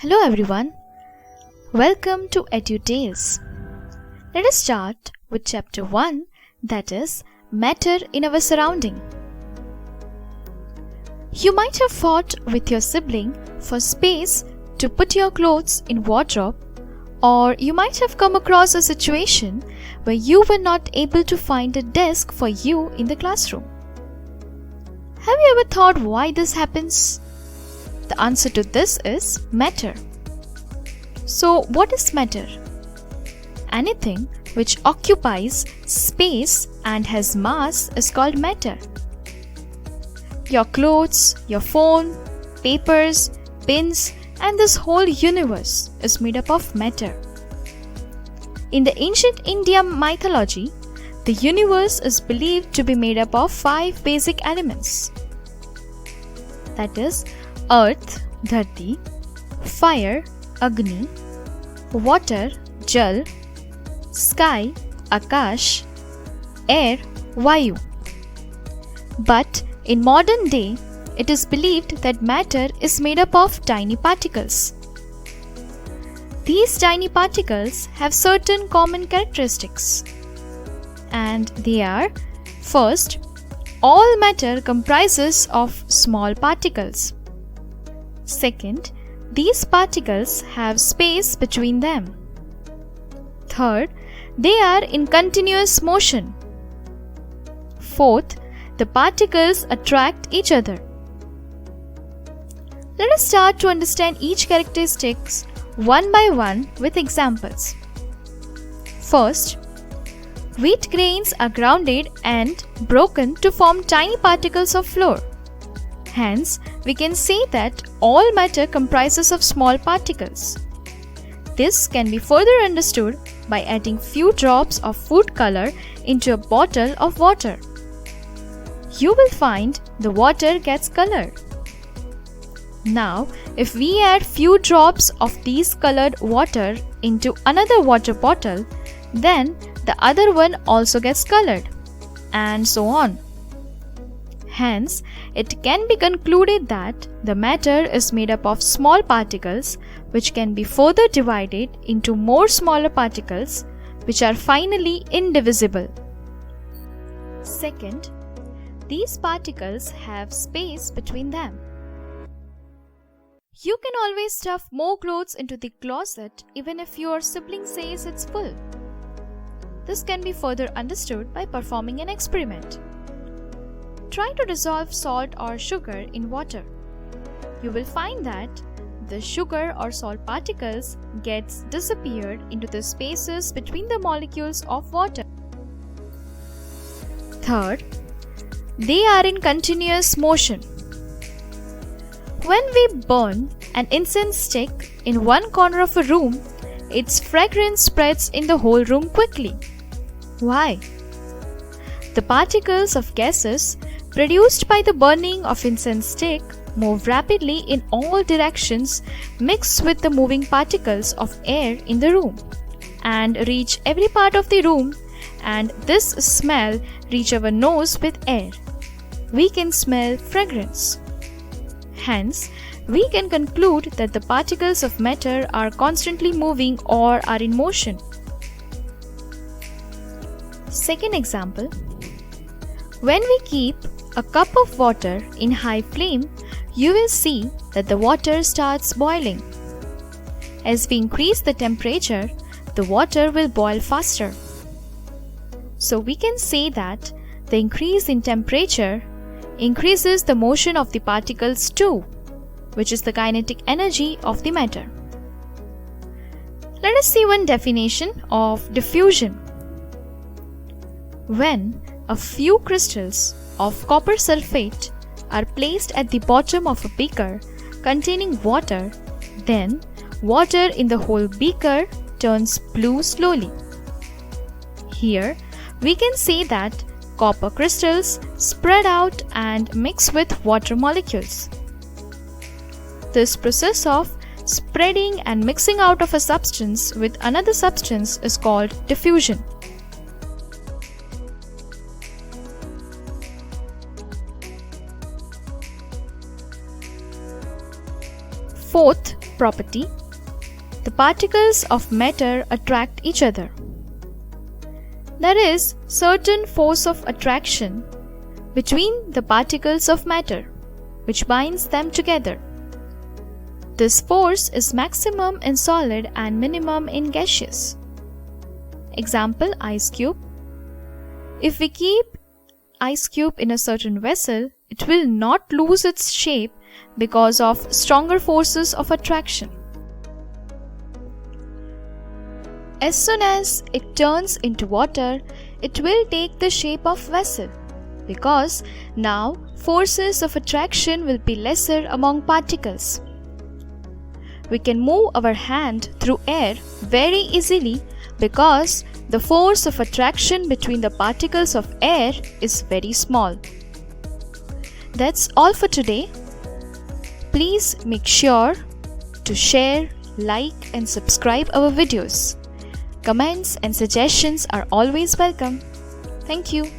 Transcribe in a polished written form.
Hello everyone, welcome to EduTales. Let us start with chapter 1, that is Matter in Our Surrounding. You might have fought with your sibling for space to put your clothes in wardrobe, or you might have come across a situation where you were not able to find a desk for you in the classroom. Have you ever thought why this happens? The answer to this is matter. So, what is matter? Anything which occupies space and has mass is called matter. Your clothes, your phone, papers, pins, and this whole universe is made up of matter. In the ancient Indian mythology, the universe is believed to be made up of 5 basic elements. That is, earth, dharti, fire, agni, water, jal, sky, akash, air, vayu. But in modern day, it is believed that matter is made up of tiny particles. These tiny particles have certain common characteristics, and they are: first, all matter comprises of small particles. Second, these particles have space between them. Third, they are in continuous motion. Fourth, the particles attract each other. Let us start to understand each characteristics one by one with examples. First, wheat grains are grounded and broken to form tiny particles of flour. Hence, we can say that all matter comprises of small particles. This can be further understood by adding few drops of food color into a bottle of water. You will find the water gets colored. Now, if we add few drops of these colored water into another water bottle, then the other one also gets colored, and so on. Hence, it can be concluded that the matter is made up of small particles which can be further divided into more smaller particles which are finally indivisible. Second, these particles have space between them. You can always stuff more clothes into the closet even if your sibling says it's full. This can be further understood by performing an experiment. Try to dissolve salt or sugar in water. You will find that the sugar or salt particles gets disappeared into the spaces between the molecules of water. Third, they are in continuous motion. When we burn an incense stick in one corner of a room, its fragrance spreads in the whole room quickly. Why? The particles of gases produced by the burning of incense stick move rapidly in all directions, mix with the moving particles of air in the room, and reach every part of the room, and this smell reach our nose with air. We can smell fragrance. Hence, we can conclude that the particles of matter are constantly moving or are in motion. Second example, when we keep a cup of water in high flame, you will see that the water starts boiling. As we increase the temperature, the water will boil faster. So we can say that the increase in temperature increases the motion of the particles too, which is the kinetic energy of the matter. Let us see one definition of diffusion. When a few crystals of copper sulfate are placed at the bottom of a beaker containing water, then water in the whole beaker turns blue slowly. Here, we can say that copper crystals spread out and mix with water molecules. This process of spreading and mixing out of a substance with another substance is called diffusion. Fourth, property, the particles of matter attract each other. There is certain force of attraction between the particles of matter, which binds them together. This force is maximum in solid and minimum in gaseous. Example, ice cube. If we keep ice cube in a certain vessel, it will not lose its shape because of stronger forces of attraction. As soon as it turns into water, it will take the shape of vessel because now forces of attraction will be lesser among particles. We can move our hand through air very easily because the force of attraction between the particles of air is very small. That's all for today. Please make sure to share, like and subscribe our videos. Comments and suggestions are always welcome. Thank you.